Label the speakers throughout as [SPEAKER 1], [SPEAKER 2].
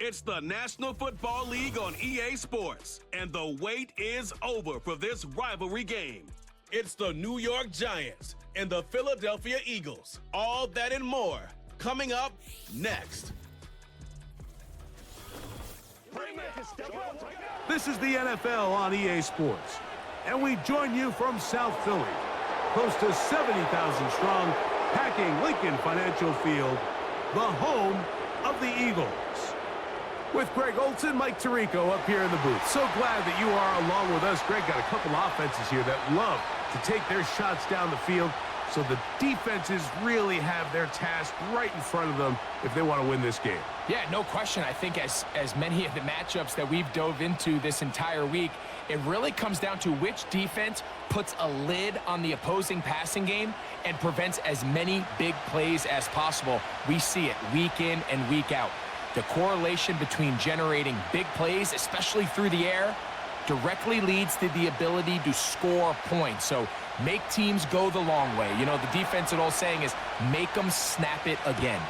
[SPEAKER 1] It's the National Football League on EA Sports, and the wait is over for this rivalry game. It's the New York Giants and the Philadelphia Eagles. All that and more coming up next.
[SPEAKER 2] This is the NFL on EA Sports, and we join you from South Philly, close to 70,000 strong, packing Lincoln Financial Field, the home of the Eagles. With Greg Olson, Mike Tirico up here in the booth. So glad that you are along with us. Greg got a couple offenses here that love to take their shots down the field, so the defenses really have their task right in front of them if they want to win this game.
[SPEAKER 3] Yeah, no question. I think as many of the matchups that we've dove into this entire week, it really comes down to which defense puts a lid on the opposing passing game and prevents as many big plays as possible. We see it week in and week out. The correlation between generating big plays, especially through the air, directly leads to the ability to score points. So make teams go the long way. You know, the defense, old saying is, make them snap it again.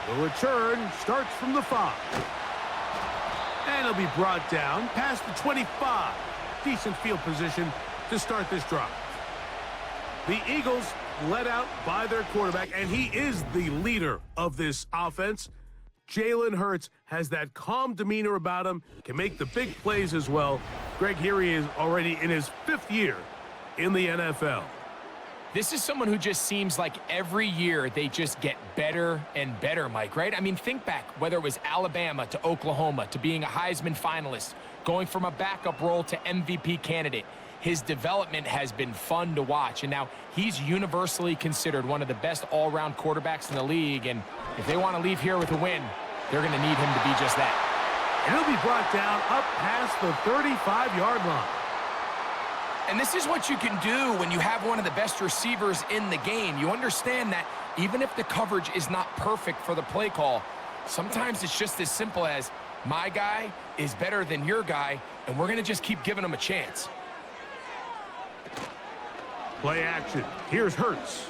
[SPEAKER 2] The return starts from the 5. And it'll be brought down past the 25. Decent field position to start this drive. The Eagles led out by their quarterback, and he is the leader of this offense. Jalen Hurts has that calm demeanor about him, can make the big plays as well. Greg, here he is already in his 5th year in the NFL.
[SPEAKER 3] This is someone who just seems like every year they just get better and better, Mike, right? I mean, think back, whether it was Alabama to Oklahoma to being a Heisman finalist, going from a backup role to MVP candidate. His development has been fun to watch, and now he's universally considered one of the best all-around quarterbacks in the league, and if they want to leave here with a win, they're going to need him to be just that.
[SPEAKER 2] And he'll be brought down up past the 35-yard line.
[SPEAKER 3] And this is what you can do when you have one of the best receivers in the game. You understand that even if the coverage is not perfect for the play call, sometimes it's just as simple as, my guy is better than your guy, and we're going to just keep giving him a chance.
[SPEAKER 2] Play action. Here's Hurts.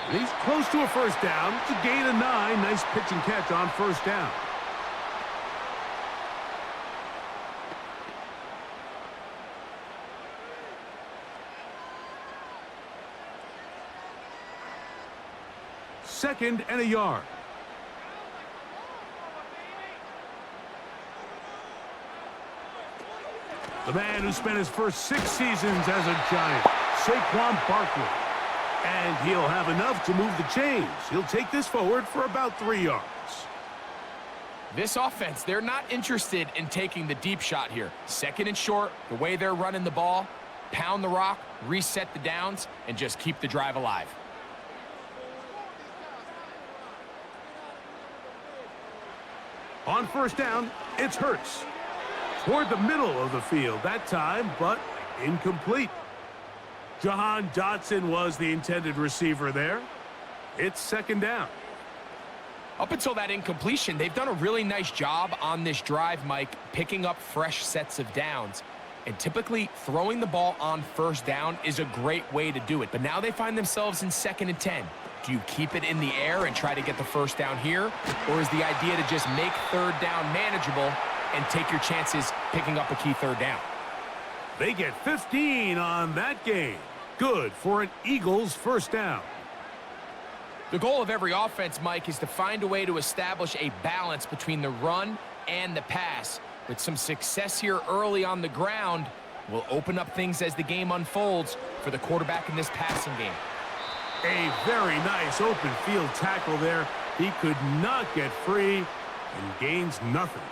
[SPEAKER 2] And he's close to a first down. It's a gain of 9. Nice pitch and catch on first down. Second and a yard. The man who spent his first 6 seasons as a Giant, Saquon Barkley. And he'll have enough to move the chains. He'll take this forward for about 3 yards.
[SPEAKER 3] This offense, they're not interested in taking the deep shot here. Second and short, the way they're running the ball, pound the rock, reset the downs, and just keep the drive alive.
[SPEAKER 2] On first down, it's Hurts. Toward the middle of the field that time, but incomplete. Jahan Dotson was the intended receiver there. It's second down.
[SPEAKER 3] Up until that incompletion, they've done a really nice job on this drive, Mike, picking up fresh sets of downs. And typically, throwing the ball on first down is a great way to do it. But now they find themselves in 2nd and 10. Do you keep it in the air and try to get the first down here? Or is the idea to just make third down manageable and take your chances picking up a key third down?
[SPEAKER 2] They get 15 on that game. Good for an Eagles first down.
[SPEAKER 3] The goal of every offense, Mike, is to find a way to establish a balance between the run and the pass. With some success here early on the ground, will open up things as the game unfolds for the quarterback in this passing game.
[SPEAKER 2] A very nice open field tackle there. He could not get free and gains nothing.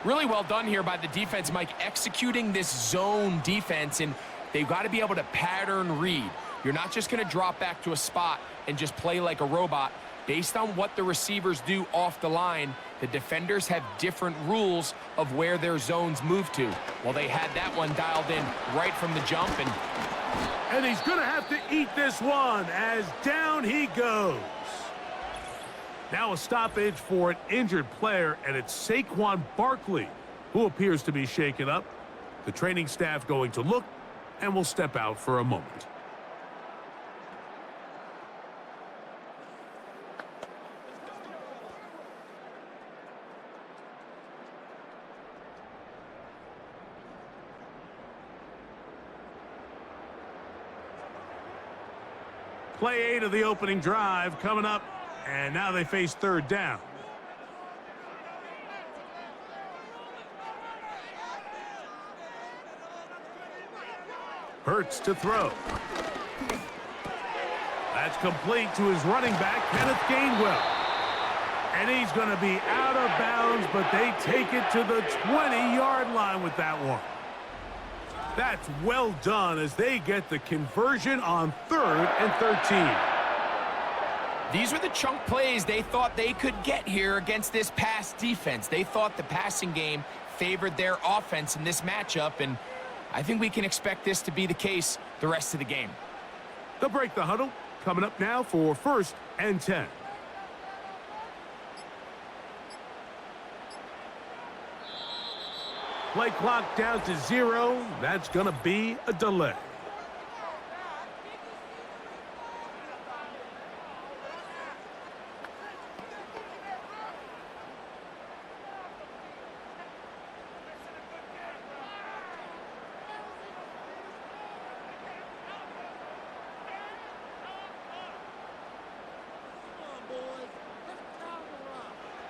[SPEAKER 3] Really well done here by the defense, Mike, executing this zone defense, and they've got to be able to pattern read. You're not just going to drop back to a spot and just play like a robot. Based on what the receivers do off the line, the defenders have different rules of where their zones move to. Well, they had that one dialed in right from the jump,
[SPEAKER 2] and he's going to have to eat this one as down he goes. Now a stoppage for an injured player, and it's Saquon Barkley who appears to be shaken up. The training staff going to look and will step out for a moment. Play 8 of the opening drive coming up, and now they face third down. Hurts to throw. That's complete to his running back, Kenneth Gainwell. And he's going to be out of bounds, but they take it to the 20-yard line with that one. That's well done as they get the conversion on 3rd and 13.
[SPEAKER 3] These were the chunk plays they thought they could get here against this pass defense. They thought the passing game favored their offense in this matchup, and I think we can expect this to be the case the rest of the game.
[SPEAKER 2] They'll break the huddle. Coming up now for 1st and 10. Play clock down to 0. That's going to be a delay.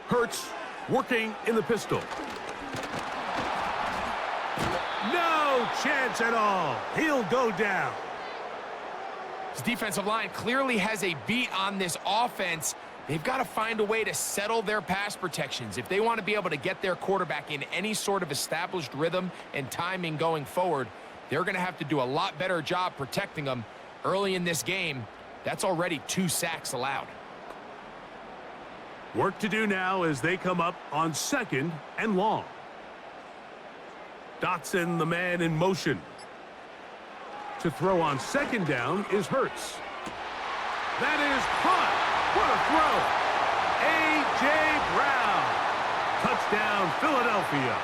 [SPEAKER 2] Hurts working in the pistol. No chance at all. He'll go down.
[SPEAKER 3] This defensive line clearly has a beat on this offense. They've got to find a way to settle their pass protections. If they want to be able to get their quarterback in any sort of established rhythm and timing going forward, they're going to have to do a lot better job protecting them early in this game. That's already 2 sacks allowed.
[SPEAKER 2] Work to do now as they come up on 2nd and long. Dotson, the man in motion. To throw on 2nd down is Hurts. That is caught. What a throw. A.J. Brown. Touchdown, Philadelphia.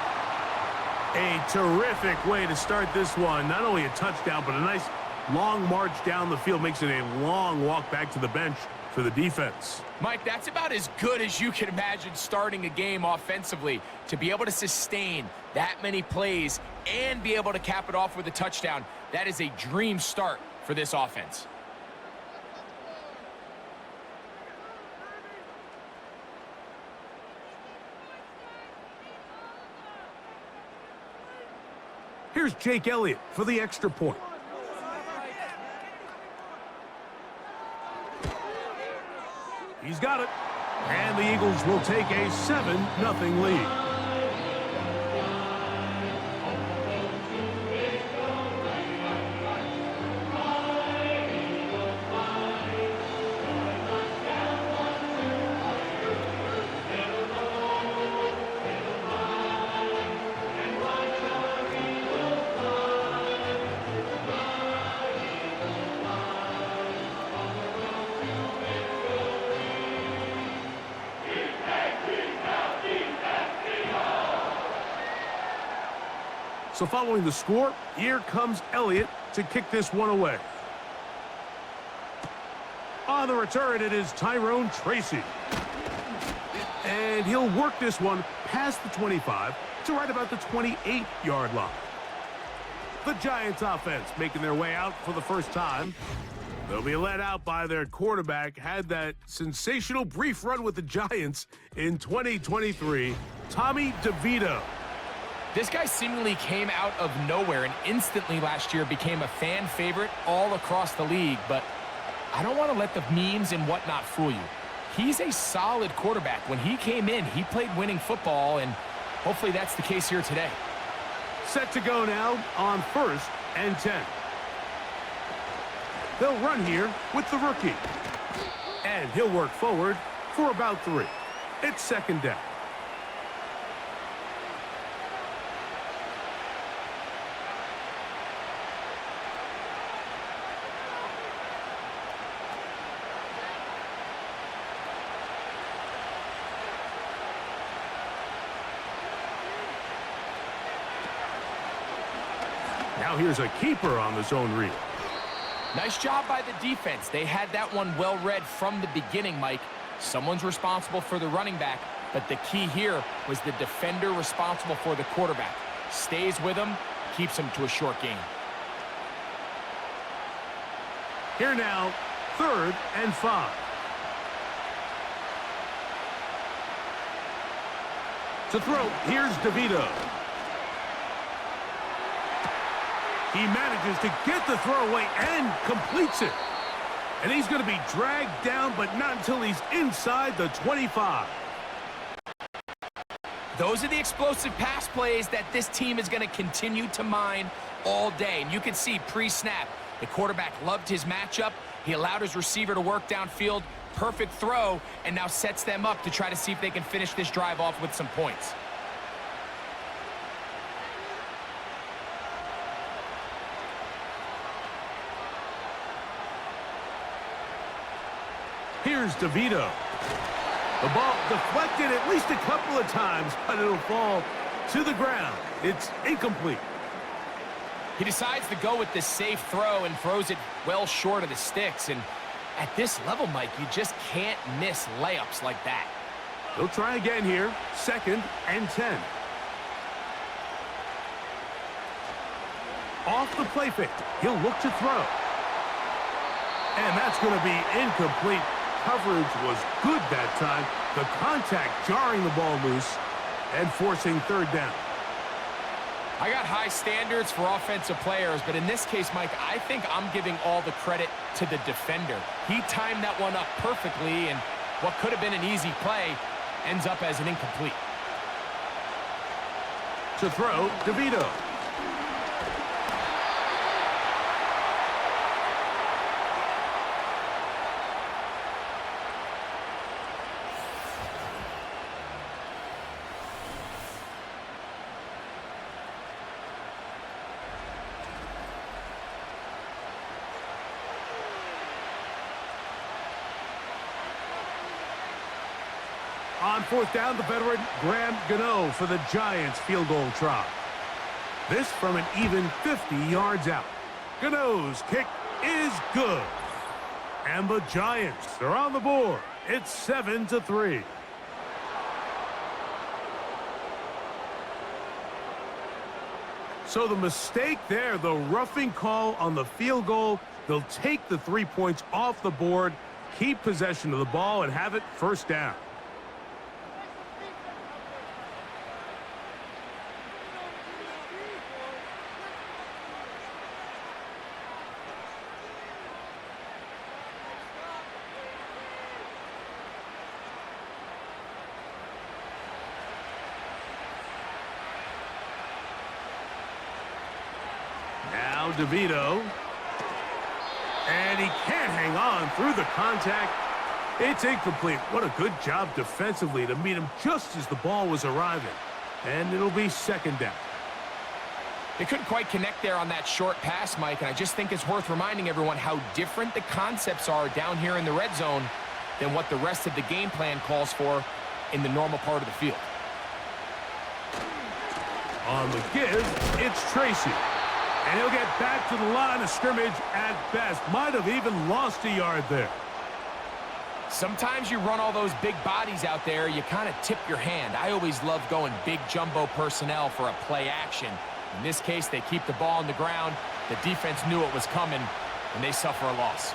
[SPEAKER 2] A terrific way to start this one. Not only a touchdown, but a nice long march down the field. Makes it a long walk back to the bench for the defense.
[SPEAKER 3] Mike, that's about as good as you can imagine starting a game offensively. To be able to sustain that many plays and be able to cap it off with a touchdown, that is a dream start for this offense.
[SPEAKER 2] Here's Jake Elliott for the extra point. He's got it. And the Eagles will take a 7-0 lead. So following the score, here comes Elliott to kick this one away. On the return, it is Tyrone Tracy. And he'll work this one past the 25 to right about the 28-yard line. The Giants offense making their way out for the first time. They'll be led out by their quarterback. Had that sensational brief run with the Giants in 2023, Tommy DeVito.
[SPEAKER 3] This guy seemingly came out of nowhere and instantly last year became a fan favorite all across the league. But I don't want to let the memes and whatnot fool you. He's a solid quarterback. When he came in, he played winning football, and hopefully that's the case here today.
[SPEAKER 2] Set to go now on 1st and 10. They'll run here with the rookie. And he'll work forward for about 3. It's 2nd down. Now here's a keeper on the zone read.
[SPEAKER 3] Nice job by the defense. They had that one well read from the beginning, Mike. Someone's responsible for the running back, but the key here was the defender responsible for the quarterback. Stays with him, keeps him to a short gain.
[SPEAKER 2] Here now, 3rd and 5. To throw, here's DeVito. He manages to get the throw away and completes it. And he's going to be dragged down, but not until he's inside the 25.
[SPEAKER 3] Those are the explosive pass plays that this team is going to continue to mine all day. And you can see pre-snap, the quarterback loved his matchup. He allowed his receiver to work downfield. Perfect throw, and now sets them up to try to see if they can finish this drive off with some points.
[SPEAKER 2] Here's DeVito. The ball deflected at least a couple of times, but it'll fall to the ground. It's incomplete.
[SPEAKER 3] He decides to go with this safe throw and throws it well short of the sticks. And at this level, Mike, you just can't miss layups like that.
[SPEAKER 2] He'll try again here. 2nd and 10. Off the play fake. He'll look to throw. And that's going to be incomplete. Coverage was good that time. The contact jarring the ball loose and forcing 3rd down.
[SPEAKER 3] I got high standards for offensive players, but in this case, Mike, I think I'm giving all the credit to the defender. He timed that one up perfectly, and what could have been an easy play ends up as an incomplete.
[SPEAKER 2] To throw, DeVito. On 4th down, the veteran Graham Gano for the Giants field goal try. This from an even 50 yards out. Gano's kick is good. And the Giants are on the board. It's 7-3. So the mistake there, the roughing call on the field goal. They'll take the 3 points off the board, keep possession of the ball, and have it 1st down. Now DeVito. And he can't hang on through the contact. It's incomplete. What a good job defensively to meet him just as the ball was arriving. And it'll be 2nd down.
[SPEAKER 3] They couldn't quite connect there on that short pass, Mike, and I just think it's worth reminding everyone how different the concepts are down here in the red zone than what the rest of the game plan calls for in the normal part of the field.
[SPEAKER 2] On the give, it's Tracy. And he'll get back to the line of scrimmage at best. Might have even lost a yard there.
[SPEAKER 3] Sometimes you run all those big bodies out there, you kind of tip your hand. I always love going big jumbo personnel for a play action. In this case, they keep the ball on the ground. The defense knew it was coming, and they suffer a loss.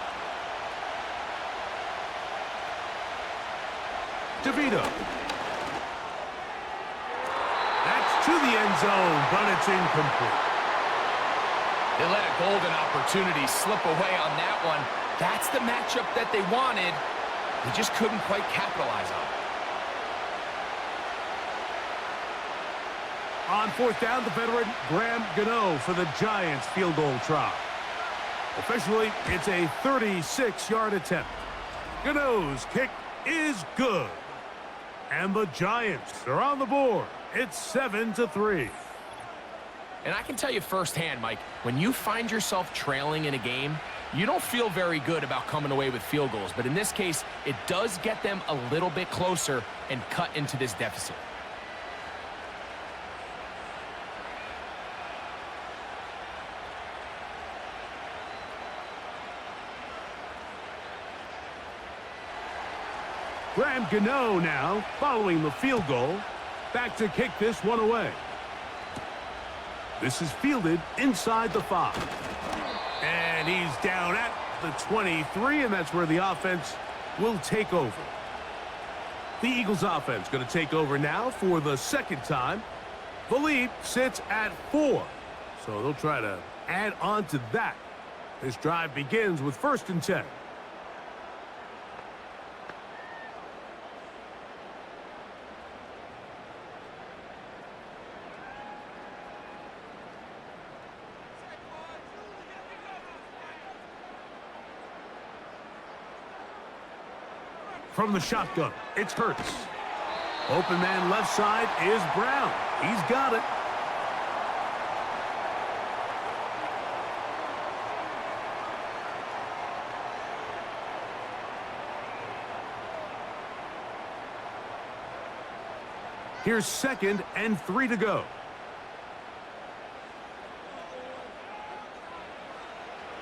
[SPEAKER 2] DeVito. That's to the end zone, but it's incomplete.
[SPEAKER 3] They let a golden opportunity slip away on that one. That's the matchup that they wanted. They just couldn't quite capitalize on it.
[SPEAKER 2] On 4th down, the veteran Graham Gano for the Giants field goal try. Officially, it's a 36-yard attempt. Gano's kick is good. And the Giants are on the board. It's 7-3.
[SPEAKER 3] And I can tell you firsthand, Mike, when you find yourself trailing in a game, you don't feel very good about coming away with field goals. But in this case, it does get them a little bit closer and cut into this deficit.
[SPEAKER 2] Graham Gano now following the field goal. Back to kick this one away. This is fielded inside the 5. And he's down at the 23, and that's where the offense will take over. The Eagles offense going to take over now for the second time. The lead sits at 4, so they'll try to add on to that. This drive begins with 1st and 10. From the shotgun, it's Hurts. Open man left side is Brown. He's got it. Here's 2nd and 3 to go.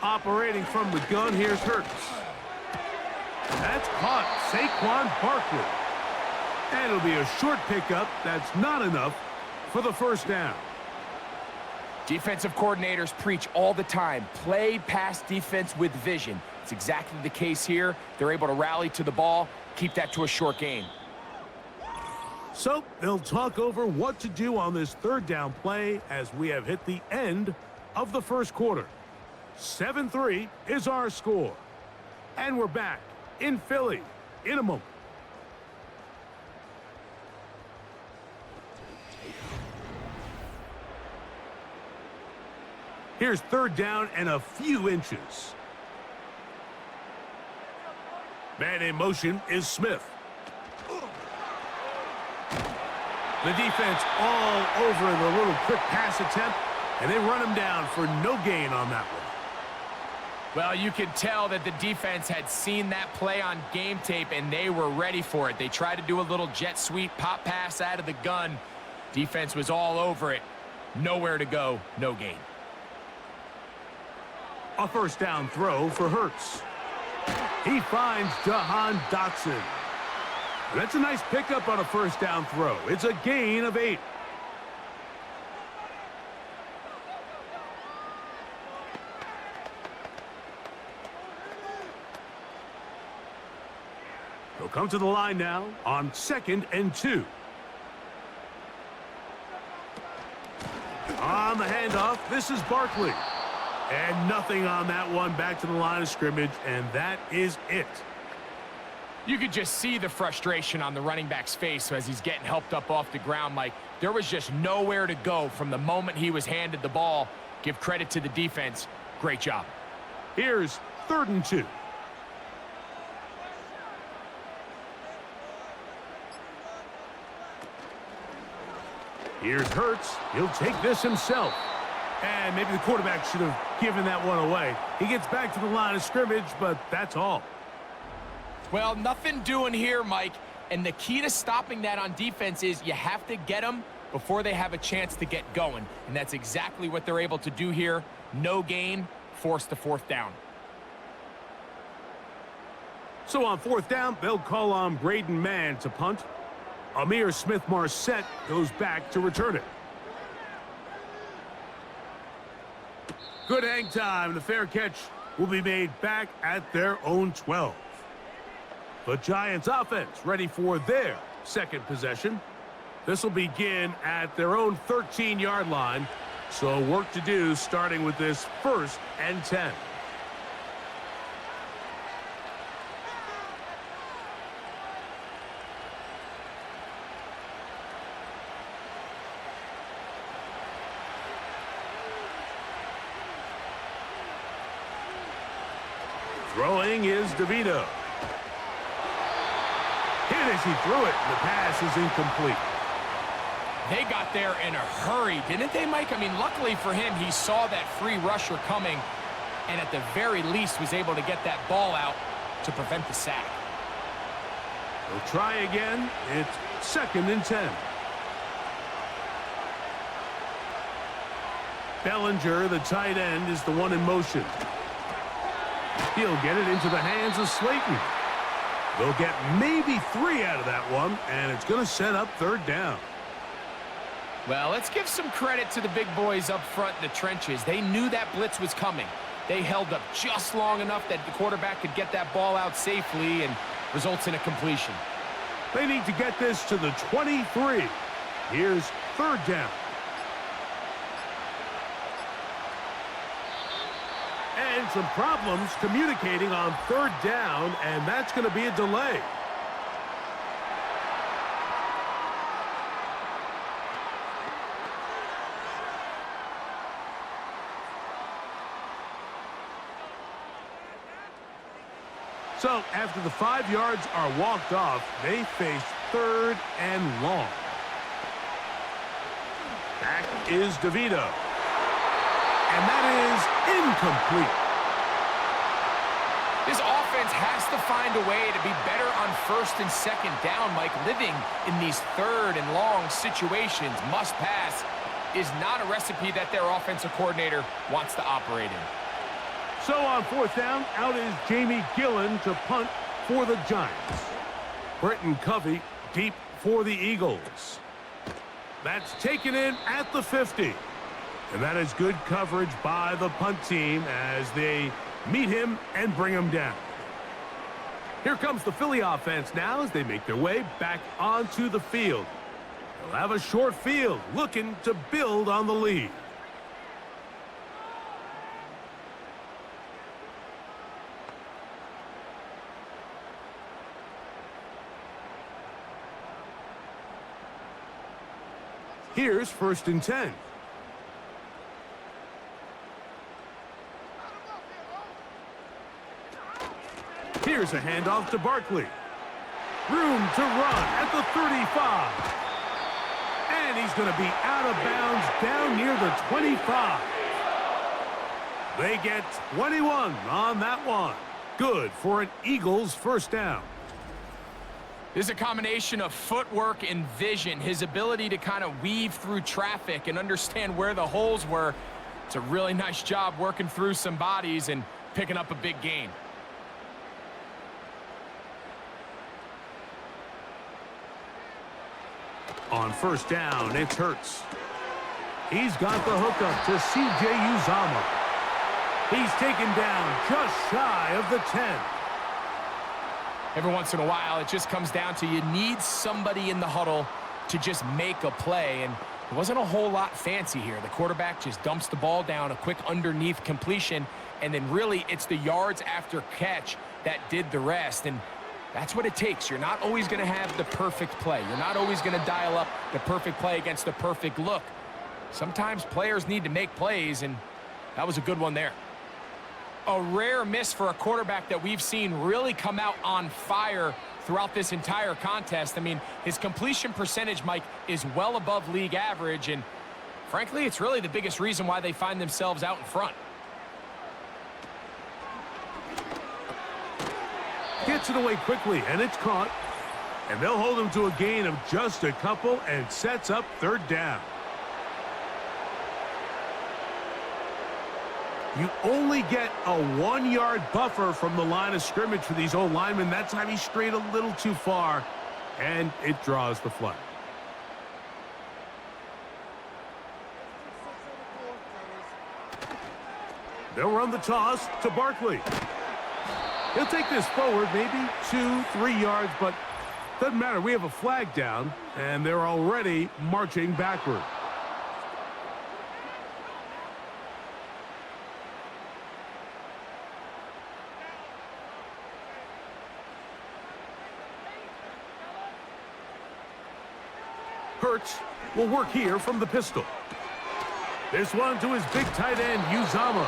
[SPEAKER 2] Operating from the gun, here's Hurts. That's caught. Saquon Barkley. And it'll be a short pickup. That's not enough for the 1st down.
[SPEAKER 3] Defensive coordinators preach all the time, play pass defense with vision. It's exactly the case here. They're able to rally to the ball, keep that to a short gain.
[SPEAKER 2] So they'll talk over what to do on this 3rd down play as we have hit the end of the 1st quarter. 7-3 is our score. And we're back in Philly in a moment. Here's 3rd down and a few inches. Man in motion is Smith. The defense all over the little quick pass attempt, and they run him down for no gain on that one.
[SPEAKER 3] Well, you could tell that the defense had seen that play on game tape, and they were ready for it. They tried to do a little jet sweep pop pass out of the gun. Defense was all over it. Nowhere to go, no gain.
[SPEAKER 2] A 1st down throw for Hurts. He finds Jahan Dotson. That's a nice pickup on a 1st down throw. It's a gain of 8. He'll come to the line now on 2nd and 2. On the handoff, this is Barkley. And nothing on that one, back to the line of scrimmage, and that is it.
[SPEAKER 3] You could just see the frustration on the running back's face as he's getting helped up off the ground. Like, there was just nowhere to go from the moment he was handed the ball. Give credit to the defense. Great job.
[SPEAKER 2] Here's 3rd and 2. Here's Hurts. He'll take this himself. And maybe the quarterback should have given that one away. He gets back to the line of scrimmage, but that's all.
[SPEAKER 3] Well, nothing doing here, Mike. And the key to stopping that on defense is you have to get them before they have a chance to get going. And that's exactly what they're able to do here. No gain, force the 4th down.
[SPEAKER 2] So on 4th down, they'll call on Braden Mann to punt. Amir Smith-Marset goes back to return it. Good hang time. The fair catch will be made back at their own 12. The Giants offense ready for their 2nd possession. This will begin at their own 13-yard line. So work to do starting with this 1st and 10. Throwing is DeVito. Hit as he threw it. The pass is incomplete.
[SPEAKER 3] They got there in a hurry, didn't they, Mike? I mean, luckily for him, he saw that free rusher coming and at the very least was able to get that ball out to prevent the sack.
[SPEAKER 2] They'll try again. It's 2nd and 10. Bellinger, the tight end, is the one in motion. He'll get it into the hands of Slayton. They'll get maybe 3 out of that one, and it's going to set up 3rd down.
[SPEAKER 3] Well, let's give some credit to the big boys up front in the trenches. They knew that blitz was coming. They held up just long enough that the quarterback could get that ball out safely and results in a completion.
[SPEAKER 2] They need to get this to the 23. Here's third down. And some problems communicating on third down, and that's going to be a delay. So after the 5 yards are walked off, they face third and long. Back is DeVito. And that is incomplete.
[SPEAKER 3] This offense has to find a way to be better on first and second down, Mike. Living in these third and long situations, must pass, is not a recipe that their offensive coordinator wants to operate in.
[SPEAKER 2] So on fourth down, out is Jamie Gillen to punt for the Giants. Britton Covey deep for the Eagles. That's taken in at the 50. And that is good coverage by the punt team as they meet him and bring him down. Here comes the Philly offense now as they make their way back onto the field. They'll have a short field looking to build on the lead. Here's first and 10. Here's a handoff to Barkley. Room to run at the 35. And he's going to be out of bounds down near the 25. They get 21 on that one. Good for an Eagles first down.
[SPEAKER 3] This is a combination of footwork and vision, his ability to kind of weave through traffic and understand where the holes were. It's a really nice job working through some bodies and picking up a big gain.
[SPEAKER 2] On first down, it's Hurts. He's got the hookup to C.J. Uzomah. He's taken down just shy of the 10.
[SPEAKER 3] Every once in a while, it just comes down to you need somebody in the huddle to just make a play, and it wasn't a whole lot fancy here. The quarterback just dumps the ball down, a quick underneath completion, and then really it's the yards after catch that did the rest, and that's what it takes. You're not always going to have the perfect play. You're not always going to dial up the perfect play against the perfect look. Sometimes players need to make plays, and that was a good one there. A rare miss for a quarterback that we've seen really come out on fire throughout this entire contest. I mean, his completion percentage, Mike, is well above league average, and frankly, it's really the biggest reason why they find themselves out in front.
[SPEAKER 2] Gets it away quickly, and it's caught. And they'll hold him to a gain of just a couple and sets up third down. You only get a 1-yard buffer from the line of scrimmage for these old linemen. That time he strayed a little too far, and it draws the flag. They'll run the toss to Barkley. He'll take this forward, maybe 2-3 yards, but doesn't matter. We have a flag down, and they're already marching backward. Hurts will work here from the pistol. This one to his big tight end, Uzomah.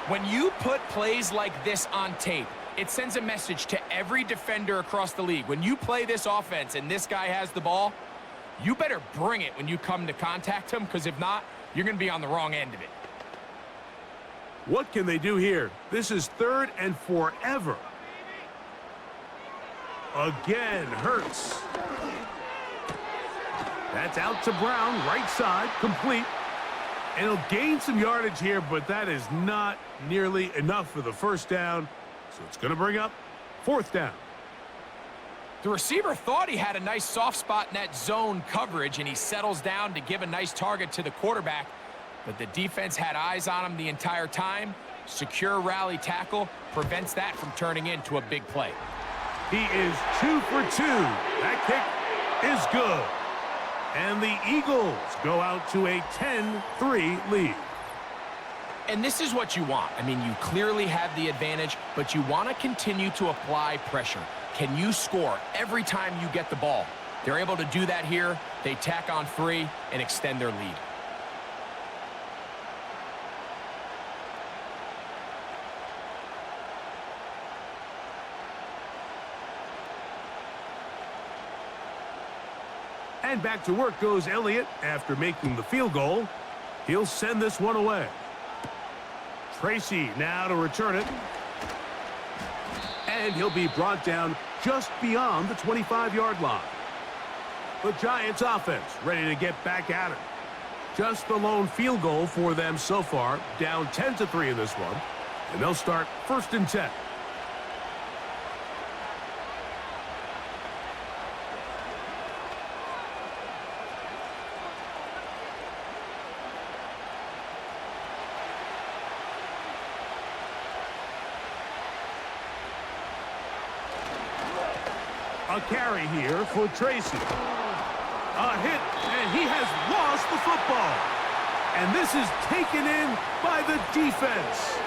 [SPEAKER 3] When you put plays like this on tape, it sends a message to every defender across the league. When you play this offense and this guy has the ball, you better bring it when you come to contact him, because if not, you're going to be on the wrong end of it.
[SPEAKER 2] What can they do here? This is third and forever. Again, Hurts. That's out to Brown, right side, complete. And he'll gain some yardage here, but that is not nearly enough for the first down. So it's going to bring up fourth down.
[SPEAKER 3] The receiver thought he had a nice soft spot in that zone coverage, and he settles down to give a nice target to the quarterback. But the defense had eyes on him the entire time, secure rally tackle prevents that from turning into a big play.
[SPEAKER 2] He is 2 for 2. That kick is good. And the Eagles go out to a 10-3 lead.
[SPEAKER 3] And this is what you want. I mean, you clearly have the advantage, but you want to continue to apply pressure. Can you score every time you get the ball? They're able to do that here. They tack on 3 and extend their lead.
[SPEAKER 2] And back to work goes Elliott after making the field goal. He'll send this one away. Tracy now to return it. And he'll be brought down just beyond the 25-yard line. The Giants offense ready to get back at it. Just the lone field goal for them so far, down 10-3 in this one. And they'll start 1st and 10. A carry here for Tracy. A hit, and he has lost the football. And this is taken in by the defense.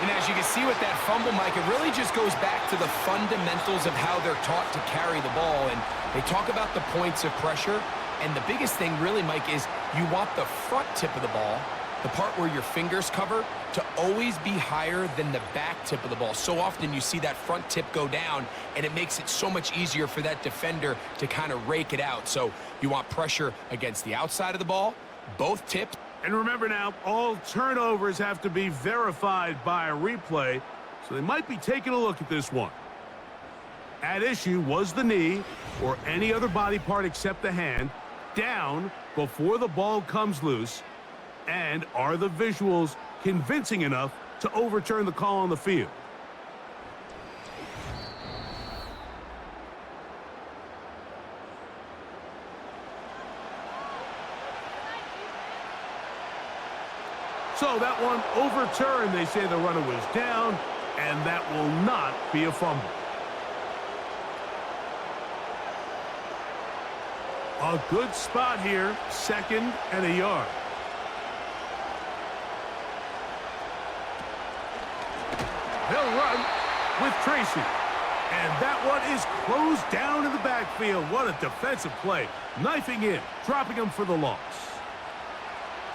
[SPEAKER 3] And as you can see with that fumble, Mike, it really just goes back to the fundamentals of how they're taught to carry the ball. And they talk about the points of pressure. And the biggest thing really, Mike, is you want the front tip of the ball, the part where your fingers cover, to always be higher than the back tip of the ball. So often you see that front tip go down, and it makes it so much easier for that defender to kind of rake it out. So you want pressure against the outside of the ball, both tips.
[SPEAKER 2] And remember now, all turnovers have to be verified by a replay, so they might be taking a look at this one. At issue was the knee, or any other body part except the hand, down before the ball comes loose. And are the visuals convincing enough to overturn the call on the field? So that one overturned. They say the runner was down, and that will not be a fumble. A good spot here, 2nd and a yard. They'll run with Tracy. And that one is closed down in the backfield. What a defensive play. Knifing in, dropping him for the loss.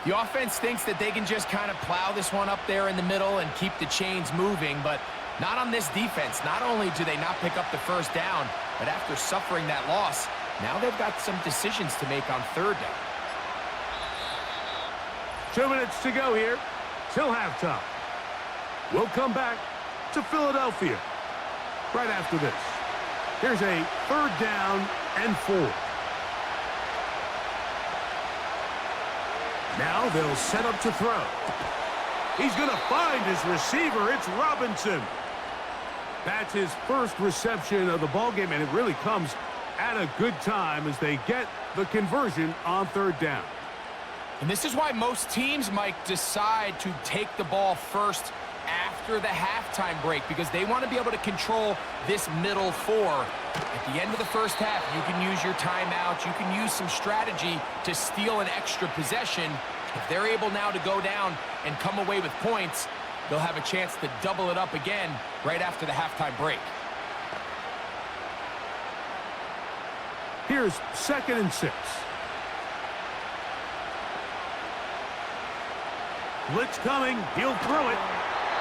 [SPEAKER 3] The offense thinks that they can just kind of plow this one up there in the middle and keep the chains moving, but not on this defense. Not only do they not pick up the 1st down, but after suffering that loss, now they've got some decisions to make on 3rd down.
[SPEAKER 2] 2 minutes to go here till halftime. We'll come back to Philadelphia right after this. Here's a 3rd down and 4. Now they'll set up to throw. He's going to find his receiver. It's Robinson. That's his first reception of the ballgame, and it really comes at a good time as they get the conversion on 3rd down.
[SPEAKER 3] And this is why most teams, Mike, decide to take the ball first after the halftime break, because they want to be able to control this middle 4. At the end of the 1st half, you can use your timeouts. You can use some strategy to steal an extra possession. If they're able now to go down and come away with points, they'll have a chance to double it up again right after the halftime break.
[SPEAKER 2] Here's 2nd and 6. Blitz coming. He'll throw it.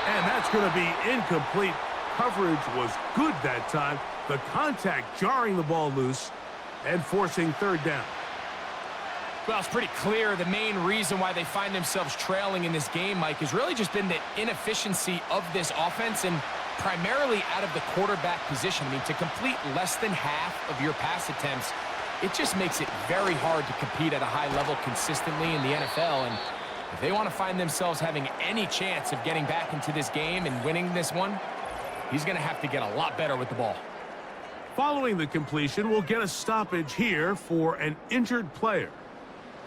[SPEAKER 2] And that's going to be incomplete. Coverage was good that time. The contact jarring the ball loose and forcing 3rd down.
[SPEAKER 3] Well, it's pretty clear the main reason why they find themselves trailing in this game, Mike, has really just been the inefficiency of this offense and primarily out of the quarterback position. I mean, to complete less than half of your pass attempts, it just makes it very hard to compete at a high level consistently in the NFL. And if they want to find themselves having any chance of getting back into this game and winning this one, he's going to have to get a lot better with the ball.
[SPEAKER 2] Following the completion, we'll get a stoppage here for an injured player.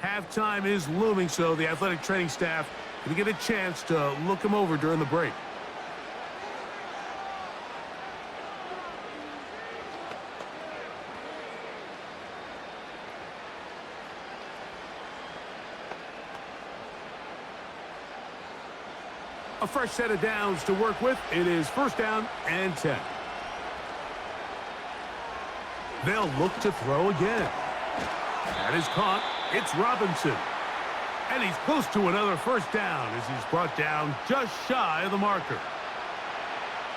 [SPEAKER 2] Halftime is looming, so the athletic training staff Going to get a chance to look him over during the break. A fresh set of downs to work with. It is 1st down and 10. They'll look to throw again. That is caught. It's Robinson. And he's close to another 1st down as he's brought down just shy of the marker.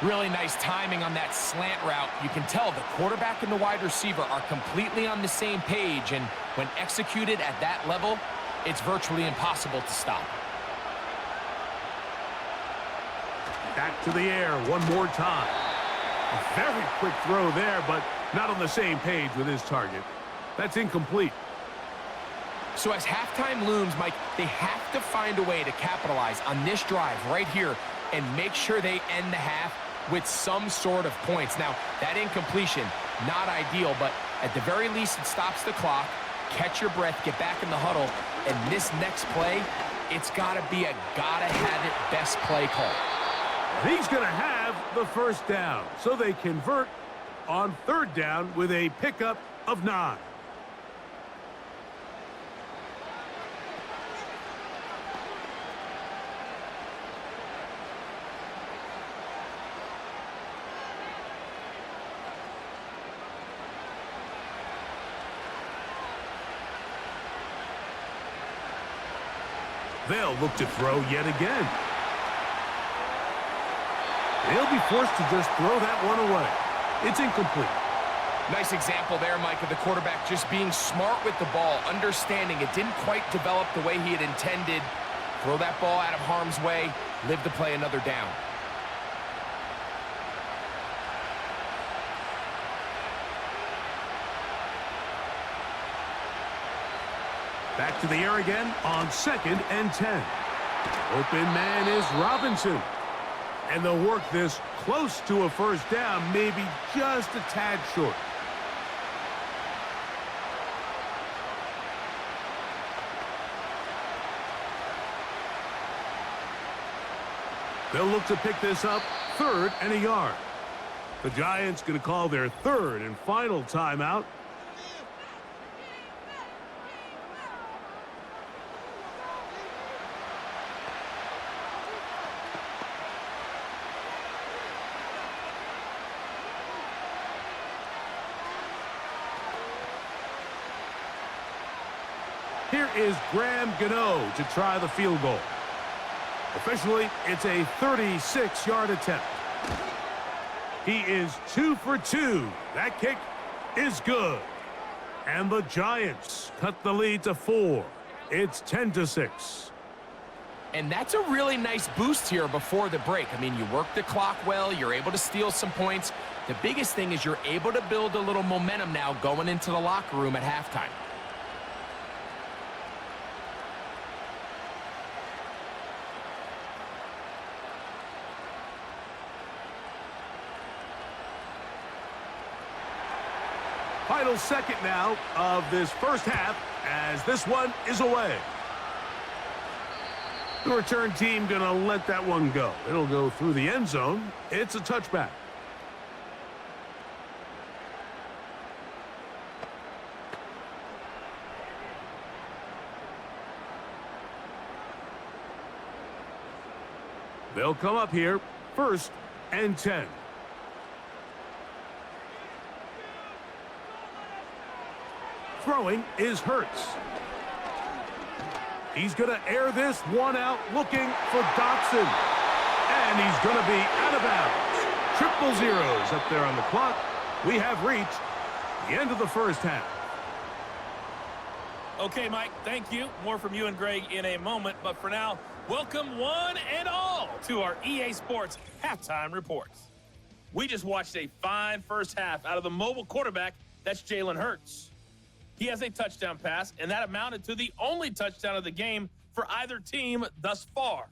[SPEAKER 3] Really nice timing on that slant route. You can tell the quarterback and the wide receiver are completely on the same page, and when executed at that level, it's virtually impossible to stop.
[SPEAKER 2] Back to the air one more time. A very quick throw there, but not on the same page with his target. That's incomplete.
[SPEAKER 3] So as halftime looms, Mike, they have to find a way to capitalize on this drive right here and make sure they end the half with some sort of points. Now, that incompletion, not ideal, but at the very least, it stops the clock. Catch your breath, get back in the huddle, and this next play, it's got to be a gotta-have-it best play call.
[SPEAKER 2] He's going to have the 1st down, so they convert on 3rd down with a pickup of 9. They'll look to throw yet again. They'll be forced to just throw that one away. It's incomplete.
[SPEAKER 3] Nice example there, Mike, of the quarterback just being smart with the ball, understanding it didn't quite develop the way he had intended. Throw that ball out of harm's way, live to play another down.
[SPEAKER 2] Back to the air again on 2nd and 10. Open man is Robinson. And they'll work this close to a 1st down, maybe just a tad short. They'll look to pick this up 3rd and a yard. The Giants going to call their 3rd and final timeout. Here is Graham Gano to try the field goal. Officially, it's a 36-yard attempt. He is 2 for 2. That kick is good. And the Giants cut the lead to 4. It's 10-6.
[SPEAKER 3] And that's a really nice boost here before the break. I mean, you work the clock well. You're able to steal some points. The biggest thing is you're able to build a little momentum now going into the locker room at halftime.
[SPEAKER 2] Final second now of this 1st half as this one is away. The return team going to let that one go. It'll go through the end zone. It's a touchback. They'll come up here 1st and 10. Throwing is Hurts. He's going to air this one out looking for Dotson. And he's going to be out of bounds. Triple zeros up there on the clock. We have reached the end of the 1st half.
[SPEAKER 4] Okay, Mike, thank you. More from you and Greg in a moment. But for now, welcome one and all to our EA Sports Halftime Reports. We just watched a fine 1st half out of the mobile quarterback. That's Jalen Hurts. He has a touchdown pass, and that amounted to the only touchdown of the game for either team thus far.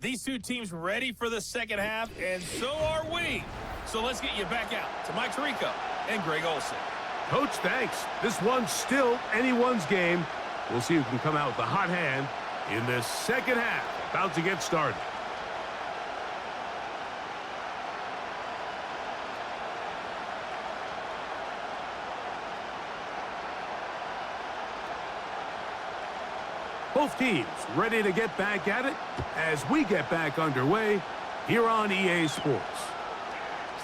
[SPEAKER 4] These two teams ready for the 2nd half, and so are we. So let's get you back out to Mike Tirico and Greg Olsen.
[SPEAKER 2] Coach, thanks. This one's still anyone's game. We'll see who can come out with the hot hand in this 2nd half. about to get started. Both teams ready to get back at it as we get back underway here on EA Sports.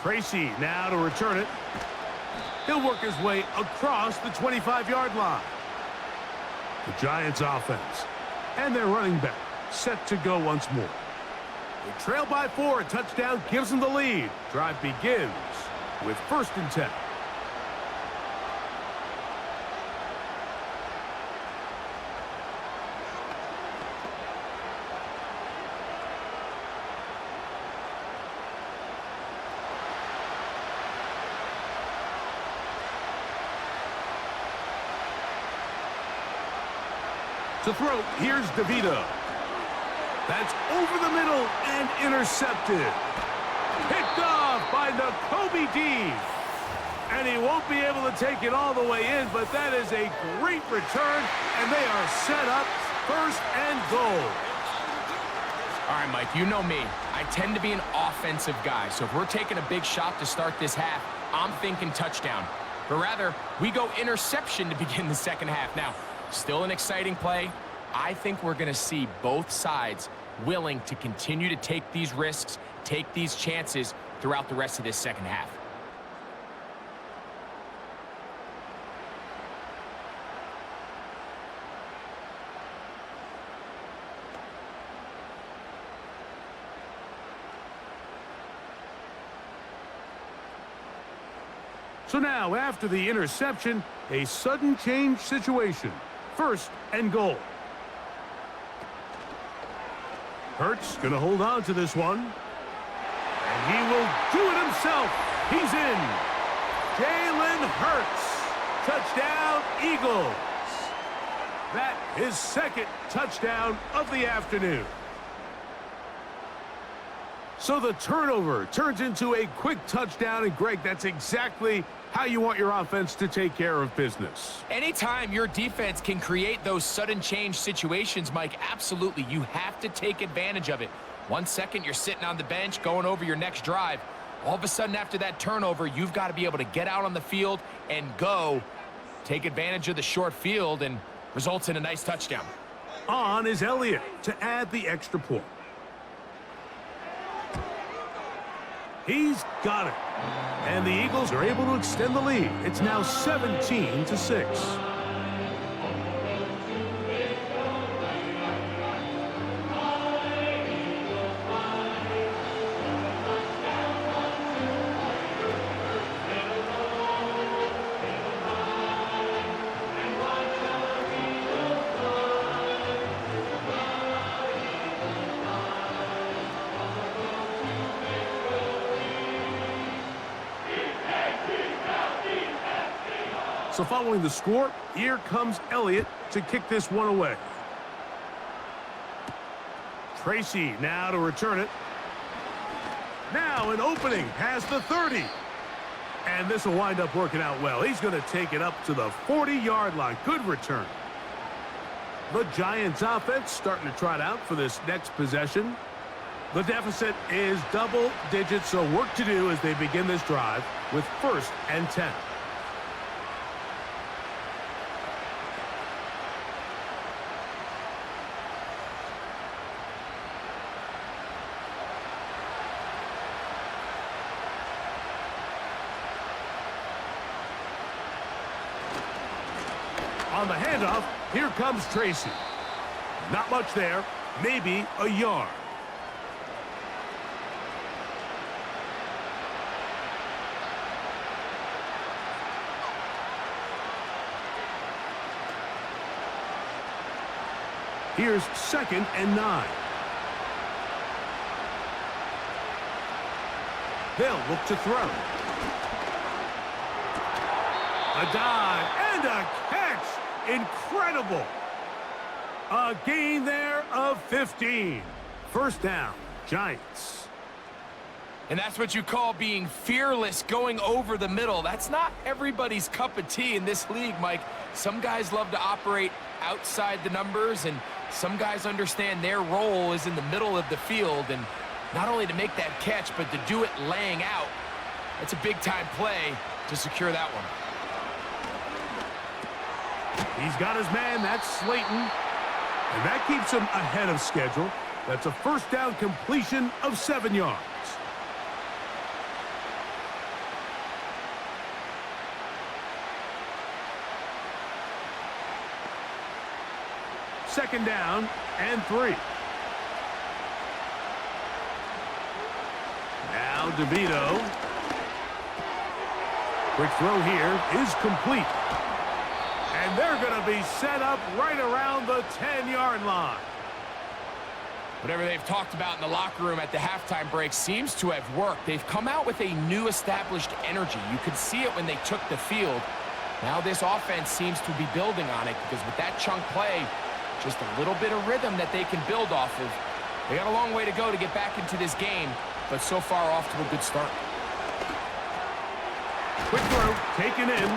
[SPEAKER 2] Tracy now to return it. He'll work his way across the 25-yard line. The Giants offense and their running back set to go once more. They trail by 4. A touchdown gives them the lead. Drive begins with 1st and 10. To throw, here's DeVito. That's over the middle and intercepted. Picked off by Nakobe Dean. And he won't be able to take it all the way in, but that is a great return, and they are set up 1st and goal.
[SPEAKER 3] All right, Mike, you know me. I tend to be an offensive guy, so if we're taking a big shot to start this half, I'm thinking touchdown. But rather, we go interception to begin the second half. Now, still an exciting play. I think we're going to see both sides willing to continue to take these risks, take these chances throughout the rest of this second half.
[SPEAKER 2] So now, after the interception, a sudden change situation. 1st and goal. Hurts going to hold on to this one. And he will do it himself. He's in. Jalen Hurts. Touchdown, Eagles. That is 2nd touchdown of the afternoon. So the turnover turns into a quick touchdown. And, Greg, that's exactly how you want your offense to take care of business.
[SPEAKER 3] Anytime your defense can create those sudden change situations, Mike, absolutely, you have to take advantage of it. 1 second, you're sitting on the bench going over your next drive. All of a sudden, after that turnover, you've got to be able to get out on the field and go. Take advantage of the short field and results in a nice touchdown.
[SPEAKER 2] On is Elliott to add the extra point. He's got it. And the Eagles are able to extend the lead. It's now 17-6. So following the score, here comes Elliott to kick this one away. Tracy now to return it. Now an opening has the 30. And this will wind up working out well. He's going to take it up to the 40-yard line. Good return. The Giants offense starting to trot out for this next possession. The deficit is double digits, so work to do as they begin this drive with 1st and 10. On the handoff, here comes Tracy. Not much there, maybe a yard. Here's 2nd and 9. They'll look to throw. A dive and a catch. Incredible. A gain there of 15. 1st down, Giants.
[SPEAKER 3] And that's what you call being fearless, going over the middle. That's not everybody's cup of tea in this league, Mike. Some guys love to operate outside the numbers, and Some guys understand their role is in the middle of the field, and not only to make that catch, but to do it laying out. That's a big-time play to secure that one.
[SPEAKER 2] He's got his man. That's Slayton. And that keeps him ahead of schedule. That's a first down completion of 7 yards. Second down and 3. Now DeVito. Quick throw here is complete. And they're going to be set up right around the 10-yard line.
[SPEAKER 3] Whatever they've talked about in the locker room at the halftime break seems to have worked. They've come out with a new established energy. You could see it when they took the field. Now this offense seems to be building on it because with that chunk play, just a little bit of rhythm that they can build off of. They got a long way to go to get back into this game, but so far off to a good start.
[SPEAKER 2] Quick throw, taken in.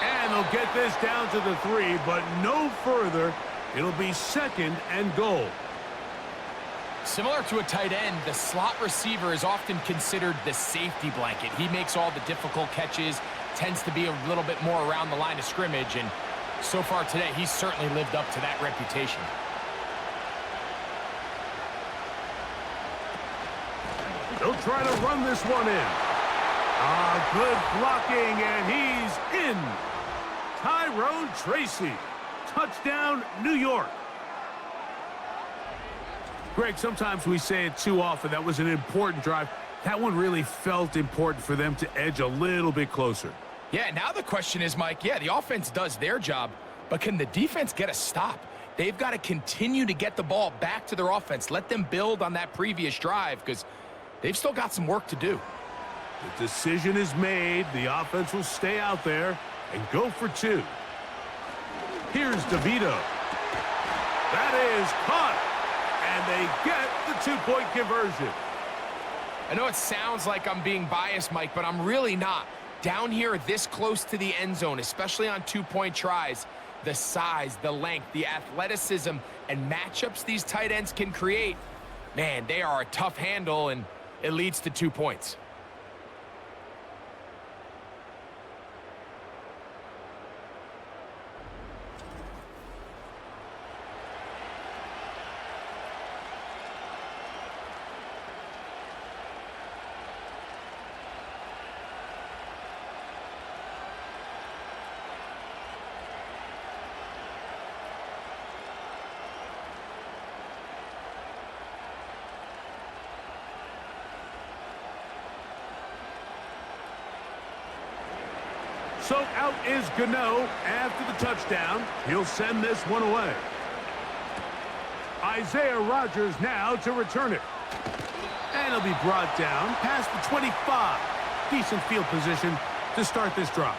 [SPEAKER 2] And they'll get this down to the 3, but no further. It'll be second and goal.
[SPEAKER 3] Similar to a tight end, the slot receiver is often considered the safety blanket. He makes all the difficult catches, tends to be a little bit more around the line of scrimmage, and so far today, he's certainly lived up to that reputation.
[SPEAKER 2] They'll try to run this one in. Good blocking, and he's in. Tyrone Tracy. Touchdown, New York. Greg, sometimes we say it too often. That was an important drive. That one really felt important for them to edge a little bit closer.
[SPEAKER 3] Yeah, now the question is, Mike, yeah, the offense does their job, but can the defense get a stop? They've got to continue to get the ball back to their offense. Let them build on that previous drive because they've still got some work to do.
[SPEAKER 2] The decision is made. The offense will stay out there and go for 2. Here's DeVito. That is caught. And they get the 2-point conversion.
[SPEAKER 3] I know it sounds like I'm being biased, Mike, but I'm really not. Down here this close to the end zone, especially on 2-point tries, the size, the length, the athleticism, and matchups these tight ends can create, man, they are a tough handle, and it leads to 2 points.
[SPEAKER 2] So out is Gano after the touchdown. He'll send this one away. Isaiah Rodgers now to return it. And he'll be brought down past the 25. Decent field position to start this drive.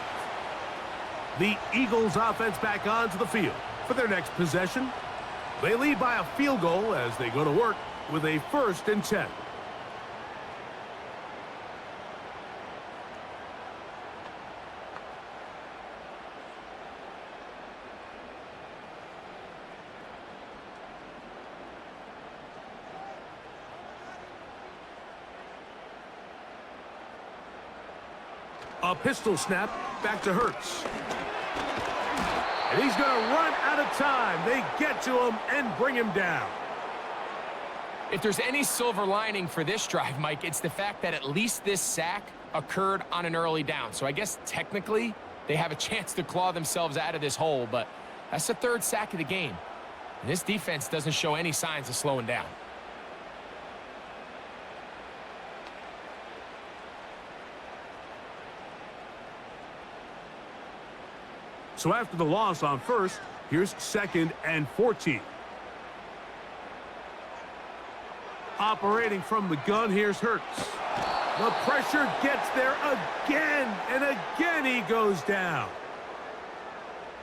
[SPEAKER 2] The Eagles offense back onto the field for their next possession. They lead by a field goal as they go to work with a 1st and 10. A pistol snap back to Hurts. And he's going to run out of time. They get to him and bring him down.
[SPEAKER 3] If there's any silver lining for this drive, Mike, it's the fact that at least this sack occurred on an early down. So I guess technically they have a chance to claw themselves out of this hole, but that's the 3rd sack of the game. And this defense doesn't show any signs of slowing down.
[SPEAKER 2] So after the loss on 1st, here's 2nd and 14. Operating from the gun, here's Hurts. The pressure gets there again, and again he goes down.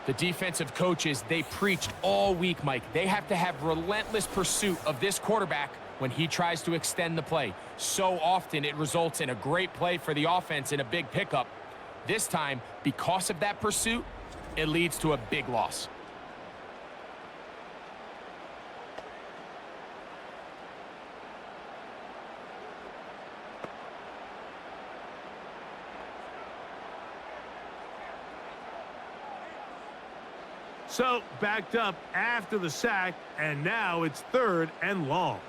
[SPEAKER 3] The defensive coaches, they preached all week, Mike. They have to have relentless pursuit of this quarterback when he tries to extend the play. So often it results in a great play for the offense and a big pickup. This time, because of that pursuit, it leads to a big loss.
[SPEAKER 2] So, backed up after the sack, and now it's 3rd and long.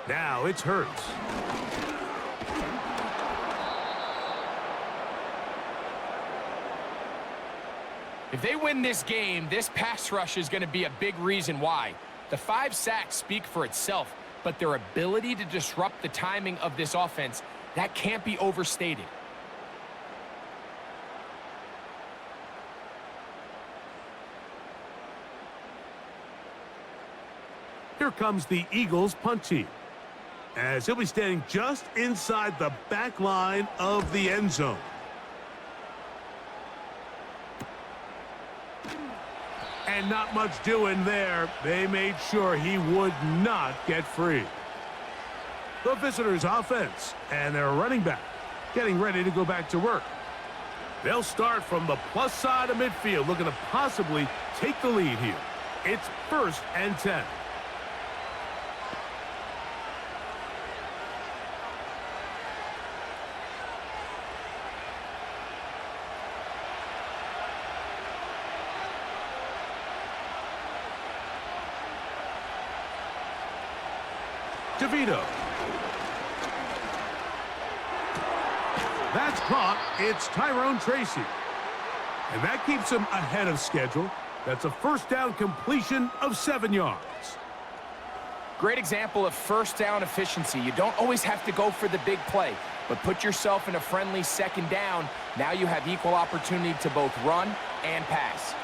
[SPEAKER 2] Now it's Hurts.
[SPEAKER 3] If they win this game, this pass rush is going to be a big reason why. The 5 sacks speak for itself, but their ability to disrupt the timing of this offense, that can't be overstated.
[SPEAKER 2] Here comes the Eagles punt team, as he'll be standing just inside the back line of the end zone. And not much doing there. They made sure he would not get free. The visitors' offense and their running back getting ready to go back to work. They'll start from the plus side of midfield, looking to possibly take the lead here. It's 1st and 10. DeVito. That's caught. It's Tyrone Tracy. And that keeps him ahead of schedule. That's a 1st down completion of 7 yards.
[SPEAKER 3] Great example of 1st down efficiency. You don't always have to go for the big play, but put yourself in a friendly 2nd down. Now you have equal opportunity to both run and pass.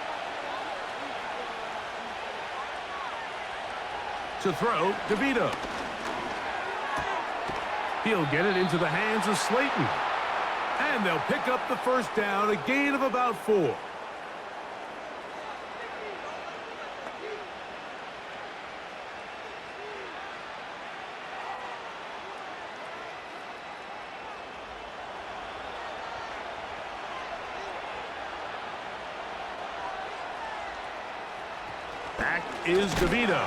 [SPEAKER 2] To throw, DeVito. He'll get it into the hands of Slayton. And they'll pick up the 1st down, a gain of about 4. Back is DeVito.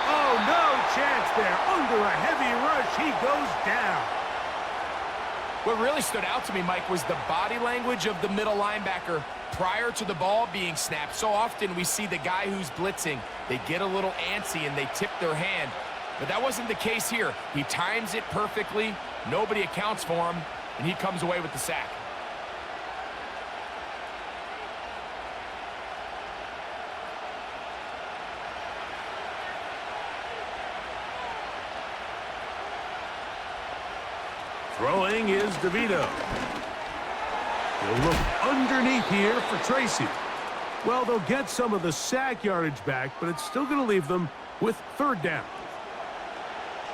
[SPEAKER 2] Oh, no chance there. Under a heavy rush, he goes down.
[SPEAKER 3] What really stood out to me, Mike, was the body language of the middle linebacker prior to the ball being snapped. So often we see the guy who's blitzing, they get a little antsy and they tip their hand. But that wasn't the case here. He times it perfectly, nobody accounts for him, and he comes away with the sack.
[SPEAKER 2] Throwing is DeVito. He'll look underneath here for Tracy. Well, they'll get some of the sack yardage back, but it's still going to leave them with 3rd down.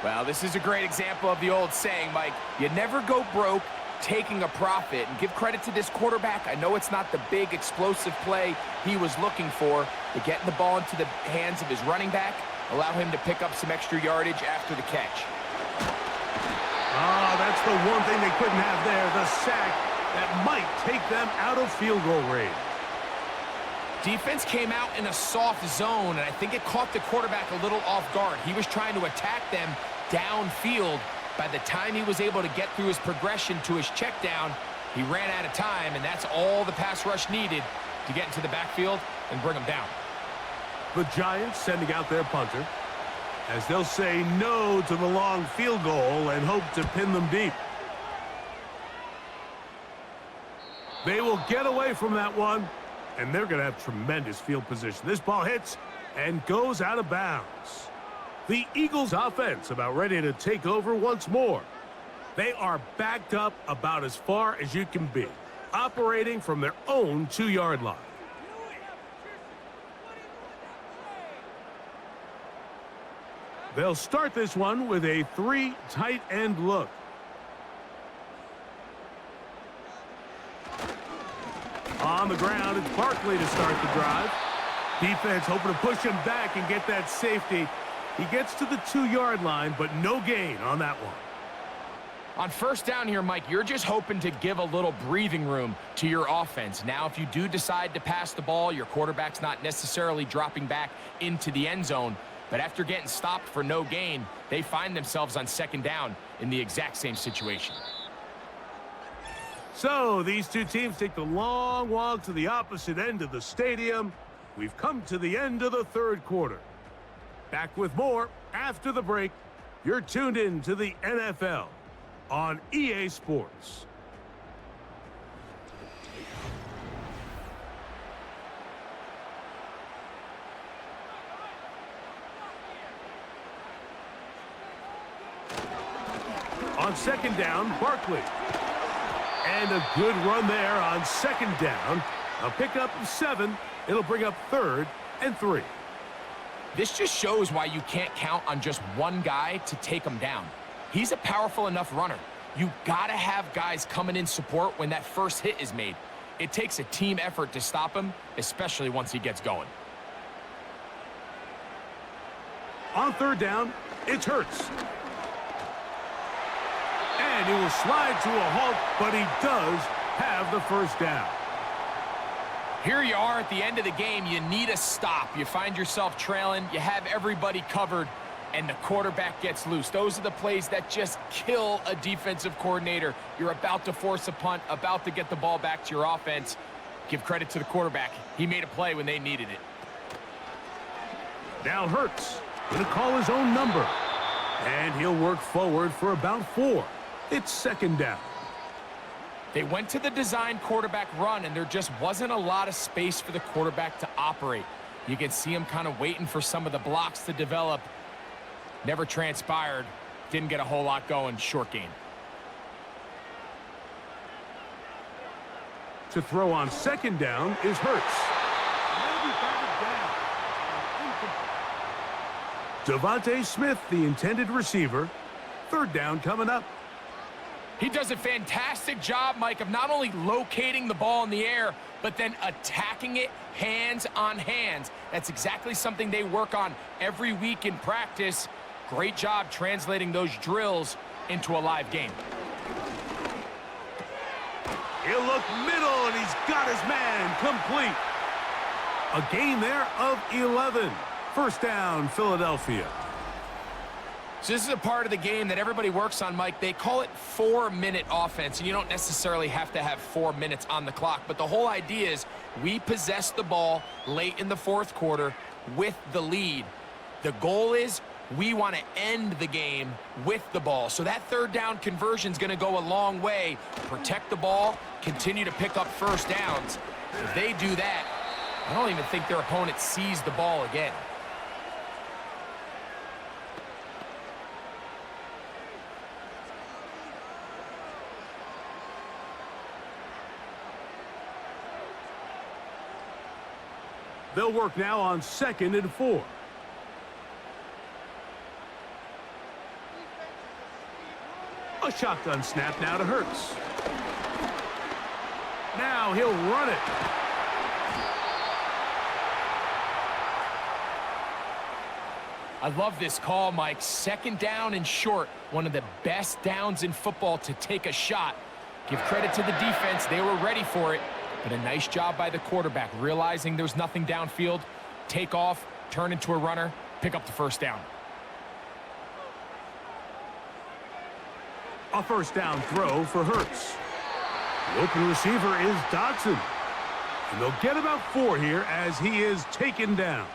[SPEAKER 3] Well, this is a great example of the old saying, Mike. You never go broke taking a profit. And give credit to this quarterback. I know it's not the big explosive play he was looking for, but getting the ball into the hands of his running back, allow him to pick up some extra yardage after the catch.
[SPEAKER 2] Ah, that's the one thing they couldn't have there, the sack that might take them out of field goal range.
[SPEAKER 3] Defense came out in a soft zone, and I think it caught the quarterback a little off guard. He was trying to attack them downfield. By the time he was able to get through his progression to his check down, he ran out of time, and that's all the pass rush needed to get into the backfield and bring him down.
[SPEAKER 2] The Giants sending out their punter, as they'll say no to the long field goal and hope to pin them deep. They will get away from that one, and they're going to have tremendous field position. This ball hits and goes out of bounds. The Eagles offense about ready to take over once more. They are backed up about as far as you can be, operating from their own 2-yard line. They'll start this one with a 3 tight end look. On the ground, it's Barkley to start the drive. Defense hoping to push him back and get that safety. He gets to the 2-yard line, but no gain on that one.
[SPEAKER 3] On 1st down here, Mike, you're just hoping to give a little breathing room to your offense. Now, if you do decide to pass the ball, your quarterback's not necessarily dropping back into the end zone. But after getting stopped for no gain, they find themselves on 2nd down in the exact same situation.
[SPEAKER 2] So these two teams take the long walk to the opposite end of the stadium. We've come to the end of the third quarter. Back with more after the break. You're tuned in to the NFL on EA Sports. On second down, Barkley. And a good run there on second down. A pickup of 7. It'll bring up 3rd and 3.
[SPEAKER 3] This just shows why you can't count on just one guy to take him down. He's a powerful enough runner. You gotta have guys coming in support when that first hit is made. It takes a team effort to stop him, especially once he gets going.
[SPEAKER 2] On third down, it's Hurts. And he will slide to a halt, but he does have the first down.
[SPEAKER 3] Here you are at the end of the game. You need a stop. You find yourself trailing. You have everybody covered, and the quarterback gets loose. Those are the plays that just kill a defensive coordinator. You're about to force a punt, about to get the ball back to your offense. Give credit to the quarterback. He made a play when they needed it.
[SPEAKER 2] Now Hurts going to call his own number. And he'll work forward for about 4. It's second down.
[SPEAKER 3] They went to the design quarterback run, and there just wasn't a lot of space for the quarterback to operate. You can see him kind of waiting for some of the blocks to develop. Never transpired. Didn't get a whole lot going. Short game.
[SPEAKER 2] To throw on second down is Hurts. Devontae Smith, the intended receiver. Third down coming up.
[SPEAKER 3] He does a fantastic job, Mike, of not only locating the ball in the air, but then attacking it hands on hands. That's exactly something they work on every week in practice. Great job translating those drills into a live game.
[SPEAKER 2] He'll look middle, and he's got his man complete. A gain there of 11. First down, Philadelphia.
[SPEAKER 3] So this is a part of the game that everybody works on, Mike. They call it 4-minute offense, and you don't necessarily have to have 4 minutes on the clock. But the whole idea is we possess the ball late in the fourth quarter with the lead. The goal is we want to end the game with the ball. So that third down conversion is going to go a long way. Protect the ball, continue to pick up first downs. If they do that, I don't even think their opponent sees the ball again.
[SPEAKER 2] They'll work now on 2nd and 4. A shotgun snap now to Hurts. Now he'll run it.
[SPEAKER 3] I love this call, Mike. Second down and short. One of the best downs in football to take a shot. Give credit to the defense. They were ready for it. But a nice job by the quarterback, realizing there's nothing downfield. Take off, turn into a runner, pick up the first down.
[SPEAKER 2] A first down throw for Hurts. The open receiver is Dotson. And they'll get about 4 here as he is taken down.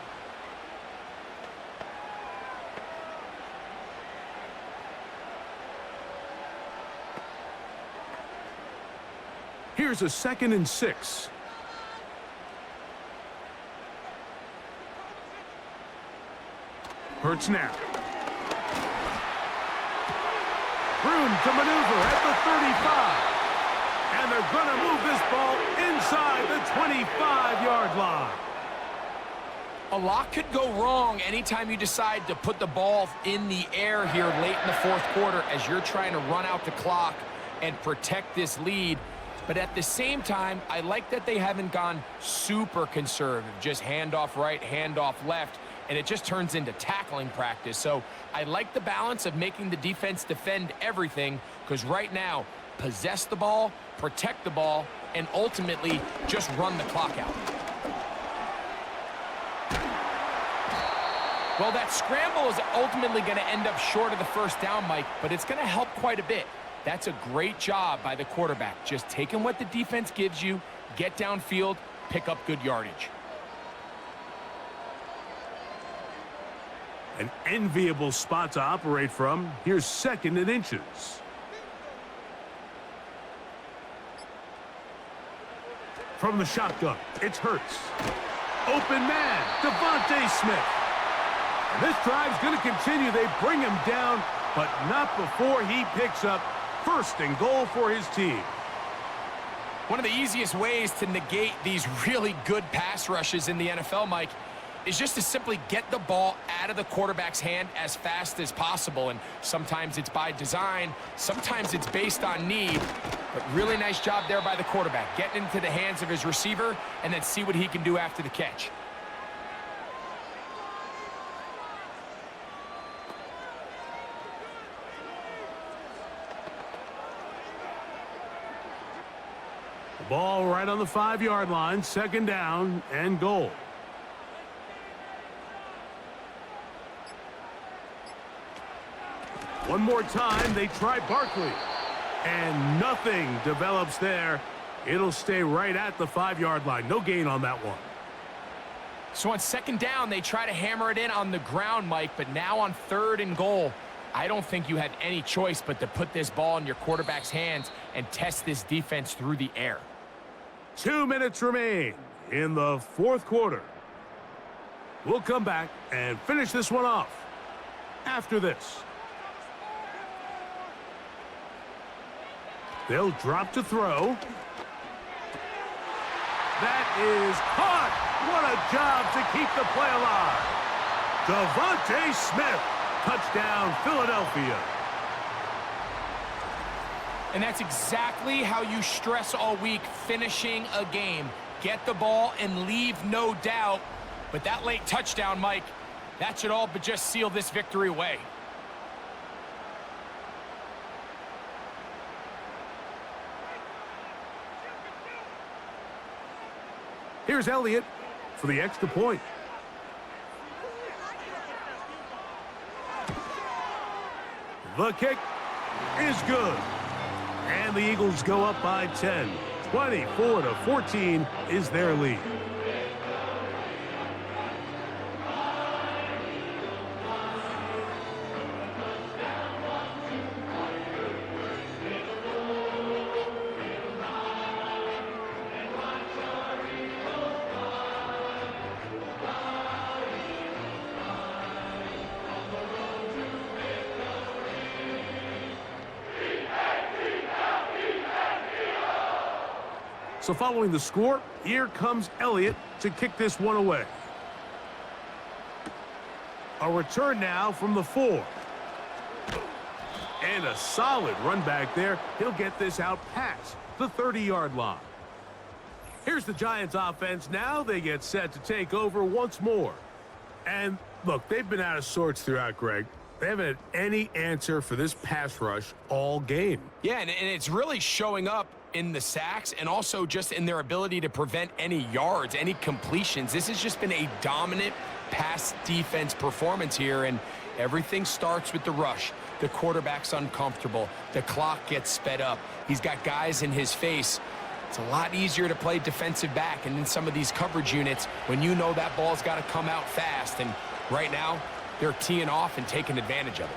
[SPEAKER 2] Here's a 2nd and 6. Hurts now. Room to maneuver at the 35. And they're going to move this ball inside the 25-yard line.
[SPEAKER 3] A lot could go wrong anytime you decide to put the ball in the air here late in the fourth quarter as you're trying to run out the clock and protect this lead. But at the same time, I like that they haven't gone super conservative, just handoff right, handoff left, and it just turns into tackling practice. So I like the balance of making the defense defend everything, because right now, possess the ball, protect the ball, and ultimately just run the clock out. Well, that scramble is ultimately going to end up short of the first down, Mike, but it's going to help quite a bit. That's a great job by the quarterback. Just taking what the defense gives you, get downfield, pick up good yardage.
[SPEAKER 2] An enviable spot to operate from. Here's 2nd and inches. From the shotgun, it's Hurts. Open man, Devontae Smith. And this drive's going to continue. They bring him down, but not before he picks up 1st and goal for his team.
[SPEAKER 3] One of the easiest ways to negate these really good pass rushes in the NFL, Mike, is just to simply get the ball out of the quarterback's hand as fast as possible. And sometimes it's by design, sometimes it's based on need. But really nice job there by the quarterback, getting into the hands of his receiver and then see what he can do after the catch.
[SPEAKER 2] The ball right on the 5-yard line, 2nd down and goal. One more time, they try Barkley. And nothing develops there. It'll stay right at the 5-yard line. No gain on that one.
[SPEAKER 3] So on 2nd down, they try to hammer it in on the ground, Mike, but now on 3rd and goal, I don't think you have any choice but to put this ball in your quarterback's hands and test this defense through the air.
[SPEAKER 2] 2 minutes remain in the 4th quarter. We'll come back and finish this one off after this. They'll drop to throw. That is caught. What a job to keep the play alive. Devontae Smith, touchdown Philadelphia.
[SPEAKER 3] And that's exactly how you stress all week, finishing a game. Get the ball and leave no doubt. But that late touchdown, Mike, that should all but just seal this victory away.
[SPEAKER 2] Here's Elliott for the extra point. The kick is good. And the Eagles go up by 10. 24-14 is their lead. So following the score, here comes Elliott to kick this one away. A return now from the 4. And a solid run back there. He'll get this out past the 30-yard line. Here's the Giants offense now. They get set to take over once more. And look, they've been out of sorts throughout, Greg. They haven't had any answer for this pass rush all game.
[SPEAKER 3] Yeah, and it's really showing up in the sacks and also just in their ability to prevent any yards, any completions. This has just been a dominant pass defense performance here, and everything starts with the rush. The quarterback's uncomfortable. The clock gets sped up. He's got guys in his face. It's a lot easier to play defensive back and in some of these coverage units when you know that ball's got to come out fast, and right now they're teeing off and taking advantage of it.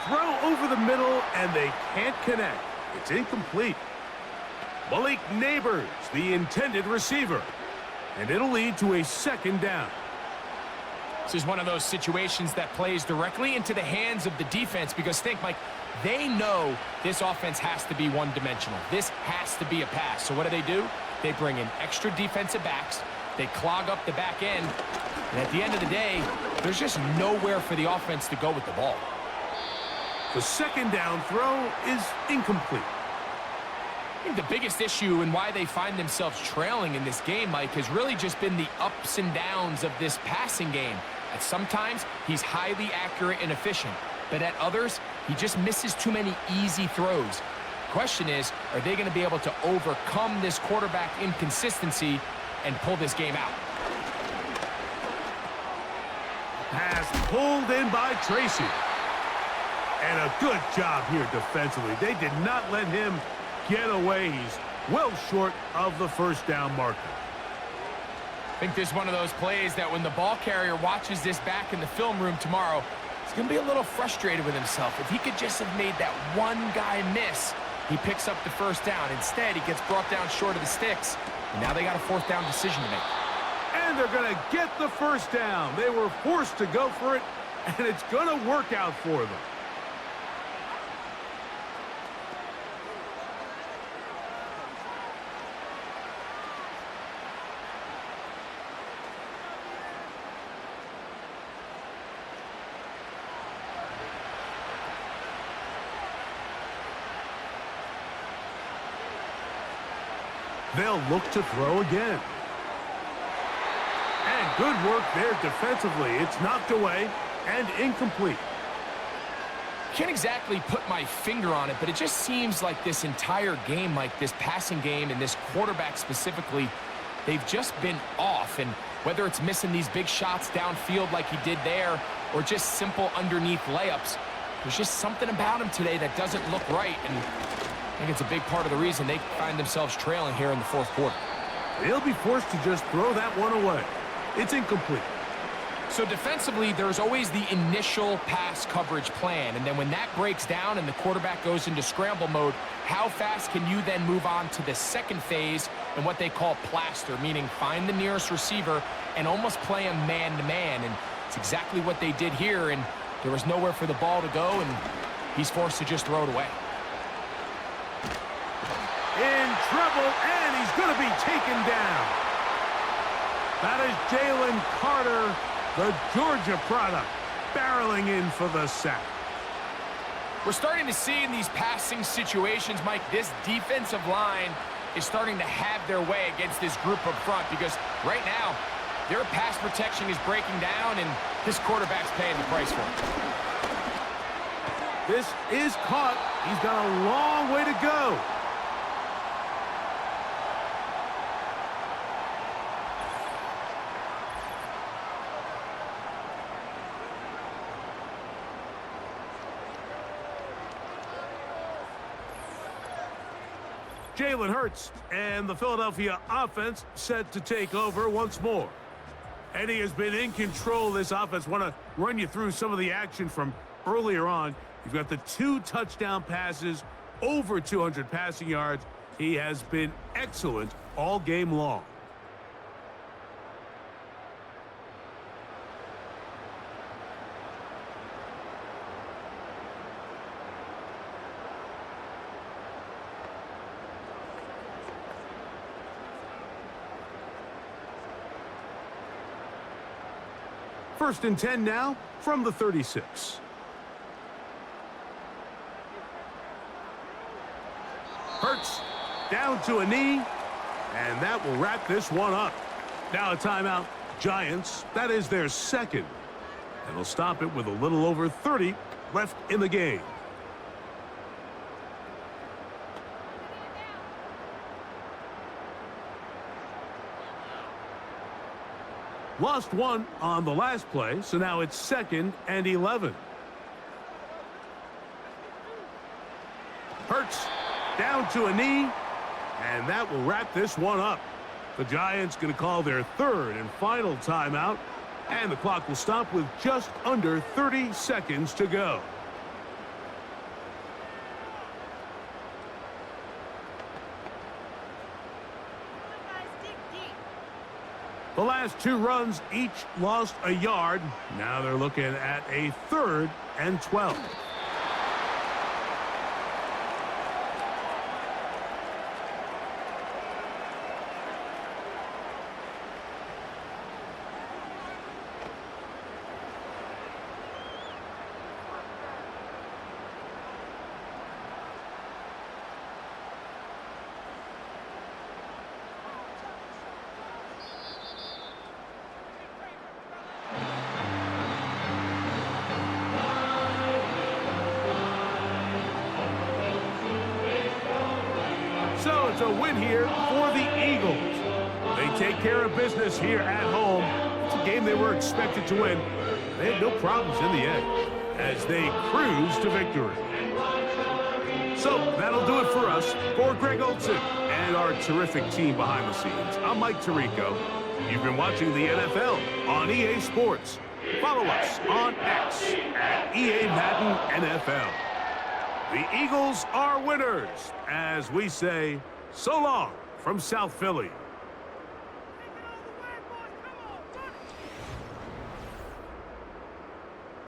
[SPEAKER 2] Throw over the middle, and they can't connect. It's incomplete. Malik Neighbors, the intended receiver. And it'll lead to a 2nd down.
[SPEAKER 3] This is one of those situations that plays directly into the hands of the defense because think, Mike, they know this offense has to be one-dimensional. This has to be a pass. So what do? They bring in extra defensive backs. They clog up the back end. And at the end of the day, there's just nowhere for the offense to go with the ball.
[SPEAKER 2] The 2nd down throw is incomplete.
[SPEAKER 3] I think the biggest issue and why they find themselves trailing in this game, Mike, has really just been the ups and downs of this passing game. At sometimes, he's highly accurate and efficient, but at others, he just misses too many easy throws. The question is, are they going to be able to overcome this quarterback inconsistency and pull this game out?
[SPEAKER 2] Pass pulled in by Tracy. And a good job here defensively. They did not let him get away. He's well short of the first down marker.
[SPEAKER 3] I think this is one of those plays that when the ball carrier watches this back in the film room tomorrow, he's going to be a little frustrated with himself. If he could just have made that one guy miss, he picks up the first down. Instead, he gets brought down short of the sticks, and now they got a fourth down decision to make.
[SPEAKER 2] And they're going to get the first down. They were forced to go for it, and it's going to work out for them. They'll look to throw again. And good work there defensively. It's knocked away and incomplete.
[SPEAKER 3] Can't exactly put my finger on it, but it just seems like this entire game, like this passing game and this quarterback specifically, they've just been off. And whether it's missing these big shots downfield like he did there or just simple underneath layups, there's just something about him today that doesn't look right. And I think it's a big part of the reason they find themselves trailing here in the fourth quarter.
[SPEAKER 2] They'll be forced to just throw that one away. It's incomplete.
[SPEAKER 3] So defensively, there's always the initial pass coverage plan. And then when that breaks down and the quarterback goes into scramble mode, how fast can you then move on to the second phase and what they call plaster, meaning find the nearest receiver and almost play him man-to-man. And it's exactly what they did here. And there was nowhere for the ball to go, and he's forced to just throw it away.
[SPEAKER 2] In trouble, and he's going to be taken down. That is Jalen Carter, the Georgia product, barreling in for the sack.
[SPEAKER 3] We're starting to see in these passing situations, Mike, this defensive line is starting to have their way against this group up front because right now, their pass protection is breaking down, and this quarterback's paying the price for it.
[SPEAKER 2] This is caught. He's got a long way to go. Jalen Hurts and the Philadelphia offense set to take over once more. And he has been in control of this offense. Want to run you through some of the action from earlier on. You've got the 2 touchdown passes, over 200 passing yards. He has been excellent all game long. First and 10 now from the 36. Hurts down to a knee, and that will wrap this one up. Now a timeout. Giants, that is their second. And they'll stop it with a little over 30 left in the game. Lost one on the last play, so now it's 2nd and 11. Hurts down to a knee, and that will wrap this one up. The Giants going to call their 3rd and final timeout, and the clock will stop with just under 30 seconds to go. The last 2 runs each lost a yard. Now they're looking at a 3rd and 12. So it's a win here for the Eagles. They take care of business here at home. It's a game they were expected to win. They had no problems in the end. as they cruise to victory. So that'll do it for us. For Greg Olson and our terrific team behind the scenes, I'm Mike Tirico. You've been watching the NFL on EA Sports. Follow us on X at EA Madden NFL. The Eagles are winners, as we say, so long from South Philly.